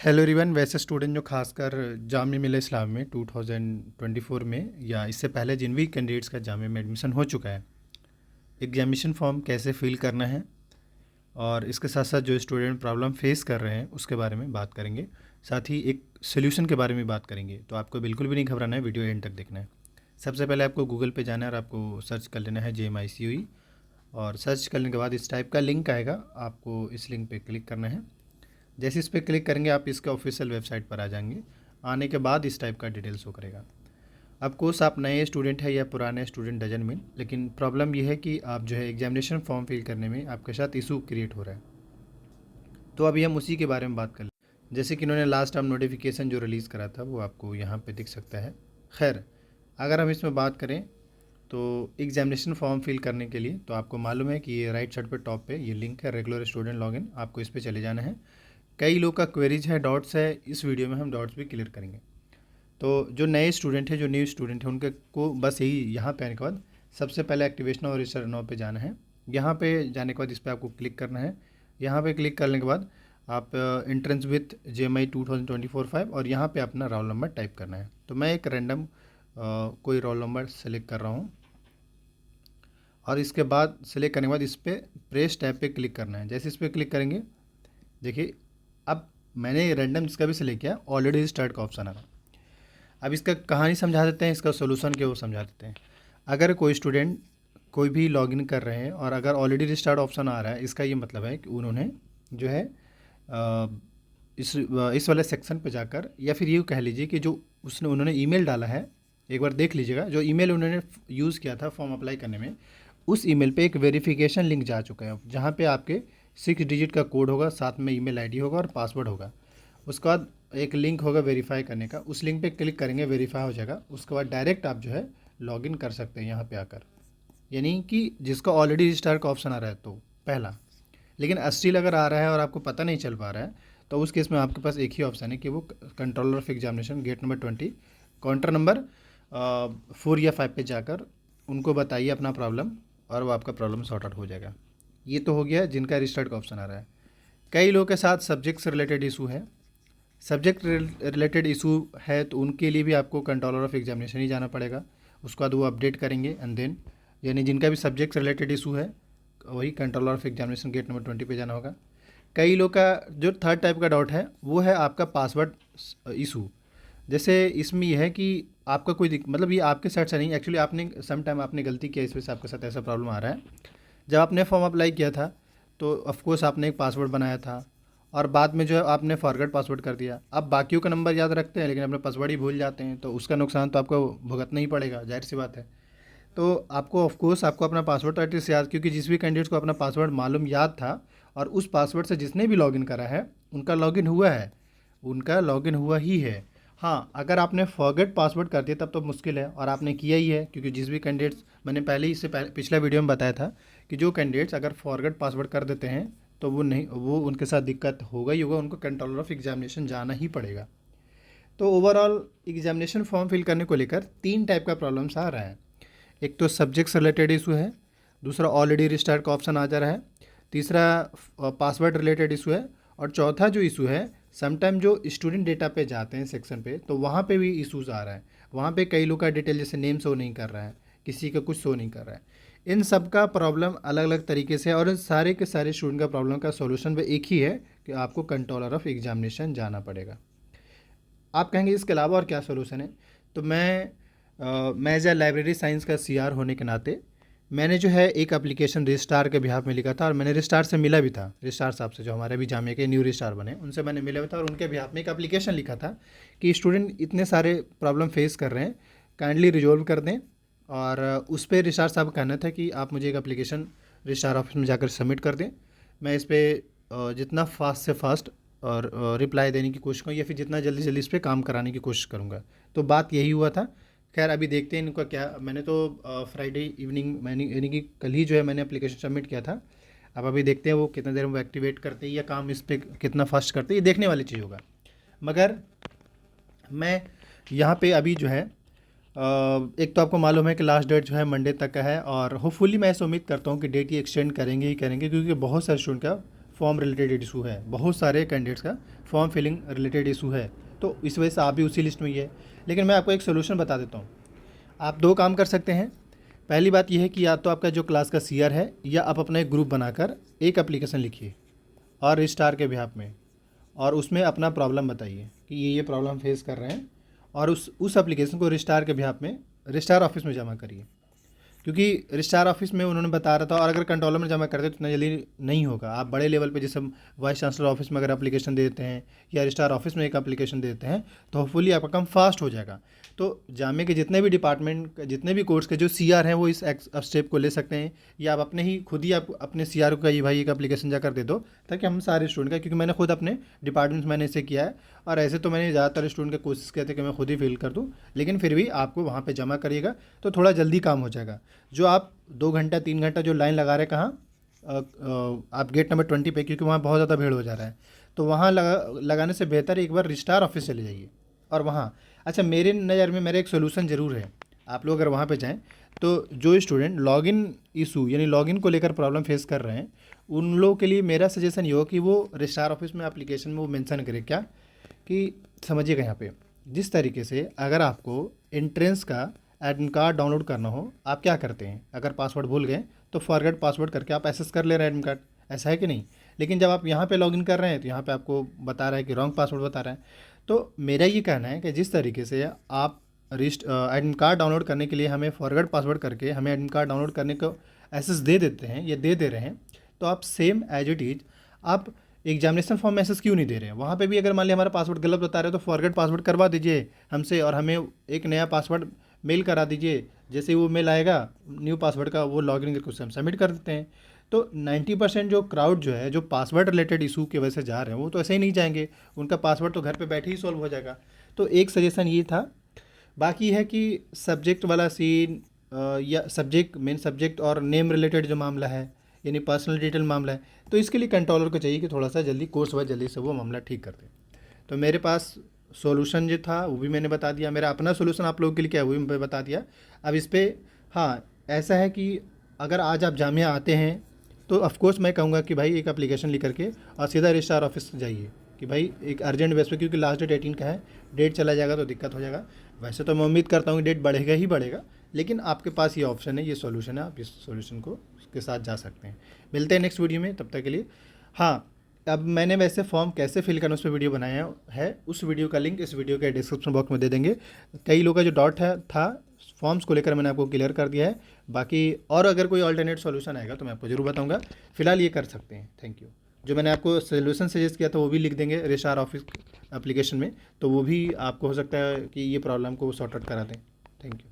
Hello everyone. वैसे student जो खासकर जामिया मिल्लिया इस्लाम में 2024 में या इससे पहले जिन भी कैंडिडेट्स का जामिया में एडमिशन हो चुका है, एग्जामिनेशन फॉर्म कैसे फिल करना है और इसके साथ साथ जो स्टूडेंट प्रॉब्लम फेस कर रहे हैं उसके बारे में बात करेंगे। साथ ही एक सोल्यूशन के बारे में बात करेंगे। तो आपको बिल्कुल भी नहीं घबराना है, वीडियो एंड तक देखना है। सबसे पहले आपको गूगल पे जाना है और आपको सर्च कर लेना है JMICUE, और सर्च करने के बाद इस टाइप का लिंक आएगा, आपको इस लिंक पे क्लिक करना है। जैसे इस पर क्लिक करेंगे आप इसके ऑफिशियल वेबसाइट पर आ जाएंगे। आने के बाद इस टाइप का डिटेल्स शो करेगा। अब कोर्स आप नए स्टूडेंट है या पुराने स्टूडेंट डजन मीन, लेकिन प्रॉब्लम यह है कि आप जो है एग्जामिनेशन फॉर्म फिल करने में आपके साथ इशू क्रिएट हो रहा है। तो अभी हम उसी के बारे में बात कर लें। जैसे कि इन्होंने लास्ट टाइम नोटिफिकेशन जो रिलीज़ करा था वो आपको यहाँ पे दिख सकता है। खैर, अगर हम इसमें बात करें तो एग्जामिनेशन फॉर्म फिल करने के लिए तो आपको मालूम है कि ये राइट साइड पे टॉप पे ये लिंक है, रेगुलर स्टूडेंट लॉगिन। आपको इस पर चले जाना है। कई लोग का क्वेरीज है, डाउट्स है, इस वीडियो में हम डाउट्स भी क्लियर करेंगे। तो जो नए स्टूडेंट है, जो न्यू स्टूडेंट है, उनके को बस यही यहाँ पे आने के बाद सबसे पहले एक्टिवेशन और रजिस्टर नाउ पे जाना है। यहाँ पे जाने के बाद इस पर आपको क्लिक करना है। यहाँ पे क्लिक करने के बाद आप एंट्रेंस विथ JMI 2024-5 और यहाँ पे अपना रोल नंबर टाइप करना है। तो मैं एक रैंडम कोई रोल नंबर सेलेक्ट कर रहा हूँ और इसके बाद सेलेक्ट करने के बाद इस पर प्रेस टैब पे क्लिक करना है। जैसे इस पर क्लिक करेंगे, देखिए अब मैंने रैंडम जिसका भी सिलेक्ट किया, ऑलरेडी स्टार्ट का ऑप्शन आ रहा। अब इसका कहानी समझा देते हैं, इसका सोल्यूशन क्या वो समझा देते हैं। अगर कोई स्टूडेंट कोई भी लॉगिन कर रहे हैं और अगर ऑलरेडी रिस्टार्ट ऑप्शन आ रहा है, इसका ये मतलब है कि उन्होंने जो है इस वाले सेक्शन पे जाकर, या फिर ये कह लीजिए कि जो उन्होंने ईमेल डाला है, एक बार देख लीजिएगा जो ईमेल उन्होंने यूज़ किया था फॉर्म अप्लाई करने में, उस ईमेल पे एक वेरिफिकेशन लिंक जा चुका है जहाँ पे आपके 6 डिजिट का कोड होगा, साथ में ईमेल आईडी होगा और पासवर्ड होगा। उसके बाद एक लिंक होगा वेरीफाई करने का, उस लिंक पे क्लिक करेंगे, वेरीफाई हो जाएगा। उसके बाद डायरेक्ट आप जो है लॉगिन कर सकते हैं यहाँ पे आकर, यानी कि जिसका ऑलरेडी रजिस्टर का ऑप्शन आ रहा है तो पहला। लेकिन स्टिल अगर आ रहा है और आपको पता नहीं चल पा रहा है तो उस केस में आपके पास एक ही ऑप्शन है कि वो controller of examination gate number 20 counter number 4 या 5 पे जाकर उनको बताइए अपना प्रॉब्लम और वो आपका प्रॉब्लम सॉर्ट आउट हो जाएगा। ये तो हो गया जिनका रजिस्टर्ड का ऑप्शन आ रहा है। कई लोगों के साथ सब्जेक्ट से रिलेटेड इशू है। सब्जेक्ट रिलेटेड इशू है तो उनके लिए भी आपको कंट्रोलर ऑफ एग्जामिनेशन ही जाना पड़ेगा। उसके बाद वो अपडेट करेंगे एंड देन, यानी जिनका भी सब्जेक्ट रिलेटेड इशू है वही controller of examination gate number 20 पे जाना होगा। कई लोग का जो थर्ड टाइप का डाउट है वो है आपका पासवर्ड इशू। जैसे इसमें यह है कि आपका कोई मतलब ये आपके साइड से नहीं, एक्चुअली आपने सम टाइम आपने गलती किया, इस वजह से आपके साथ ऐसा प्रॉब्लम आ रहा है। जब आपने फॉर्म अप्लाई किया था तो ऑफकोर्स आपने एक पासवर्ड बनाया था और बाद में जो है आपने फॉरगेट पासवर्ड कर दिया। अब बाकियों का नंबर याद रखते हैं लेकिन अपने पासवर्ड ही भूल जाते हैं, तो उसका नुकसान तो आपको भुगतना ही पड़ेगा, जाहिर सी बात है। तो आपको ऑफकोर्स आपको अपना पासवर्ड तो एटलीस्ट याद, क्योंकि जिस भी कैंडिडेट को अपना पासवर्ड मालूम याद था और उस पासवर्ड से जिसने भी लॉगिन करा है उनका लॉगिन हुआ है, उनका लॉगिन हुआ ही है। हाँ, अगर आपने फॉरगेट पासवर्ड कर दिया तब तो मुश्किल है, और आपने किया ही है, क्योंकि जिस भी कैंडिडेट्स मैंने पहले ही इससे पिछला वीडियो में बताया था कि जो कैंडिडेट्स अगर फॉरगेट पासवर्ड कर देते हैं तो वो उनके साथ दिक्कत होगा ही होगा, उनको कंट्रोलर ऑफ एग्जामिनेशन जाना ही पड़ेगा। तो ओवरऑल एग्जामिनेशन फॉर्म फिल करने को लेकर 3 टाइप का प्रॉब्लम्स आ रहा है। एक तो सब्जेक्ट रिलेटेड इशू है, दूसरा ऑलरेडी रिस्टार्ट का ऑप्शन आ जा रहा है, तीसरा पासवर्ड रिलेटेड इशू है, और चौथा जो इशू है समटाइम जो स्टूडेंट डेटा पे जाते हैं सेक्शन पे तो वहाँ पे भी इशूज़ आ रहा है। वहाँ पे कई लोग का डिटेल जैसे नेम शो नहीं कर रहा है, किसी का कुछ शो नहीं कर रहा है। इन सब का प्रॉब्लम अलग अलग तरीके से है और इन सारे के सारे स्टूडेंट का प्रॉब्लम का सॉल्यूशन भी एक ही है कि आपको कंट्रोलर ऑफ एग्जामिनेशन जाना पड़ेगा। आप कहेंगे इसके अलावा और क्या सोल्यूशन है। तो मैं एज ए लाइब्रेरी साइंस का CR होने के नाते मैंने जो है एक एप्लीकेशन रजिस्ट्रार के बिहाफ में लिखा था, और मैंने रजिस्ट्रार से मिला भी था, रजिस्ट्रार साहब से जो हमारे भी जामिया के न्यू रजिस्ट्रार बने उनसे मैंने मिला भी था, और उनके बिहाफ में एक एप्लीकेशन लिखा था कि स्टूडेंट इतने सारे प्रॉब्लम फेस कर रहे हैं, काइंडली रिजॉल्व कर दें। और उस पर रजिस्ट्रार साहब का कहना था कि आप मुझे एक एप्लीकेशन रजिस्ट्रार ऑफिस में जाकर सबमिट कर दें। मैं इस पर जितना फास्ट से फास्ट और रिप्लाई देने की कोशिश करूँ, या फिर जितना जल्दी जल्दी इस पर काम कराने की कोशिश करूँगा। तो बात यही हुआ था। खैर अभी देखते हैं इनका क्या। मैंने तो फ्राइडे इवनिंग मैंने यानी कि कल ही जो है मैंने एप्लीकेशन सबमिट किया था। अब अभी देखते हैं वो कितना देर में वो एक्टिवेट करते हैं या काम इस पर कितना फास्ट करते हैं, ये देखने वाली चीज़ होगा। मगर मैं यहाँ पे अभी जो है एक तो आपको मालूम है कि लास्ट डेट जो है मंडे तक का है, और होपफुली मैं ऐसे उम्मीद करता हूँ कि डेट ही एक्सटेंड करेंगे ही करेंगे, क्योंकि बहुत सारे स्टूडेंट का फॉर्म रिलेटेड इशू है, बहुत सारे कैंडिडेट्स का फॉर्म फिलिंग रिलेटेड इशू है, तो इस वजह से आप भी उसी लिस्ट में ही है। लेकिन मैं आपको एक सोल्यूशन बता देता हूँ। आप दो काम कर सकते हैं। पहली बात यह है कि या तो आपका जो क्लास का सीआर है, या आप अपना एक ग्रुप बनाकर एक एप्लीकेशन लिखिए और रजिस्ट्रार के बिहाफ में, और उसमें अपना प्रॉब्लम बताइए कि ये प्रॉब्लम फेस कर रहे हैं, और उस एप्लीकेशन को रजिस्ट्रार के बिहाफ में रजिस्ट्रार ऑफिस में जमा करिए। क्योंकि रजिस्ट्रार ऑफिस में उन्होंने बता रहा था, और अगर कंट्रोलर में जमा करते तो इतना जल्दी नहीं होगा। आप बड़े लेवल पे जैसे वाइस चांसलर ऑफिस में अगर एप्लीकेशन देते हैं, या रजिस्ट्रार ऑफिस में एक एप्लीकेशन देते हैं, तो होपफुली आपका काम फास्ट हो जाएगा। तो जामे के जितने भी डिपार्टमेंट, जितने भी कोर्स के जो सीआर हैं, वो इस स्टेप को ले सकते हैं, या आप अपने ही खुद ही आप अपने सीआर को कहिए भाई एक एप्लीकेशन जाकर दे दो, ताकि हम सारे स्टूडेंट का, क्योंकि मैंने खुद अपने डिपार्टमेंट में मैंने इसे किया है, और ऐसे तो मैंने ज़्यादातर स्टूडेंट की कोशिश किया था कि मैं खुद ही फिल कर दूँ, लेकिन फिर भी आपको वहाँ पर जमा करिएगा तो थोड़ा जल्दी काम हो जाएगा। जो आप 2 घंटा 3 घंटा जो लाइन लगा रहे हैं, कहाँ आप गेट नंबर 20 पे, क्योंकि वहाँ बहुत ज़्यादा भीड़ हो जा रहा है, तो वहाँ लगाने से बेहतर एक बार रजिस्ट्रार ऑफिस चले जाइए और वहाँ। अच्छा, मेरे नज़र में मेरा एक सोल्यूशन ज़रूर है। आप लोग अगर वहाँ पे जाएं, तो जो स्टूडेंट लॉगिन इशू यानी लॉगिन को लेकर प्रॉब्लम फेस कर रहे हैं, उन लोगों के लिए मेरा सजेशन ये हो कि वो रजिस्ट्रार ऑफिस में एप्लीकेशन में वो मेंशन करें क्या, कि समझिएगा यहाँ पे जिस तरीके से अगर आपको एंट्रेंस का एडमिट कार्ड डाउनलोड करना हो, आप क्या करते हैं, अगर पासवर्ड भूल गए तो फॉरगेट पासवर्ड करके आप एक्सेस कर ले रहे हैं एडमिट कार्ड, ऐसा है कि नहीं। लेकिन जब आप यहाँ पे लॉगिन कर रहे हैं तो यहाँ पे आपको बता रहा है कि रॉन्ग पासवर्ड बता रहा है। तो मेरा ये कहना है कि जिस तरीके से आप एडमिट कार्ड डाउनलोड करने के लिए हमें फॉरगेट पासवर्ड करके हमें एडमिट कार्ड डाउनलोड करने को एक्सेस दे देते हैं, या दे रहे हैं, तो आप सेम एज इट इज आप एग्जामिनेशन फॉर्म में एक्सेस क्यों नहीं दे रहे हैं। वहाँ पे भी अगर मान लिया हमारा पासवर्ड गलत बता रहे हो, तो फॉरगेट पासवर्ड करवा दीजिए हमसे, और हमें एक नया पासवर्ड मेल करा दीजिए। जैसे ही वो मेल आएगा न्यू पासवर्ड का, वो लॉगिन करके उससे हम सबमिट कर देते हैं। तो 90% जो क्राउड जो है, जो पासवर्ड रिलेटेड इशू की वजह से जा रहे हैं, वो तो ऐसे ही नहीं जाएंगे, उनका पासवर्ड तो घर पे बैठे ही सॉल्व हो जाएगा। तो एक सजेशन ये था। बाकी है कि सब्जेक्ट वाला सीन, या सब्जेक्ट मेन सब्जेक्ट और नेम रिलेटेड जो मामला है, यानी पर्सनल डिटेल मामला है, तो इसके लिए कंट्रोलर को चाहिए कि थोड़ा सा जल्दी कोर्स वाइज जल्दी से वो मामला ठीक कर दे। तो मेरे पास सॉल्यूशन जो था वो भी मैंने बता दिया, मेरा अपना सॉल्यूशन आप लोगों के लिए क्या है वो भी मैं बता दिया। अब इस पर हाँ, ऐसा है कि अगर आज आप जामिया आते हैं, तो ऑफकोर्स मैं कहूँगा कि भाई एक एप्लीकेशन लिख करके और सीधा रजिस्ट्रार ऑफिस जाइए, कि भाई एक अर्जेंट बेस पे, क्योंकि लास्ट डेट 18 का है, डेट चला जाएगा तो दिक्कत हो जाएगा। वैसे तो मैं उम्मीद करता हूँ कि डेट बढ़ेगा ही बढ़ेगा, लेकिन आपके पास ये ऑप्शन है, ये सॉल्यूशन है, आप इस सॉल्यूशन को के साथ जा सकते हैं। मिलते हैं नेक्स्ट वीडियो में, तब तक के लिए। हाँ, अब मैंने वैसे फॉर्म कैसे फिल करना उस पर वीडियो बनाया है, उस वीडियो का लिंक इस वीडियो के डिस्क्रिप्शन बॉक्स में दे देंगे। कई लोगों का जो डाउट था फॉर्म्स को लेकर, मैंने आपको क्लियर कर दिया है। बाकी और अगर कोई ऑल्टरनेट सॉल्यूशन आएगा तो मैं आपको जरूर बताऊंगा। फिलहाल ये कर सकते हैं। Thank you. जो मैंने आपको सोल्यूशन सजेस्ट किया था वो भी लिख देंगे रजिस्ट्रार ऑफिस एप्लीकेशन में, तो वो भी आपको हो सकता है कि ये प्रॉब्लम को सॉर्ट आउट करा दें। Thank you.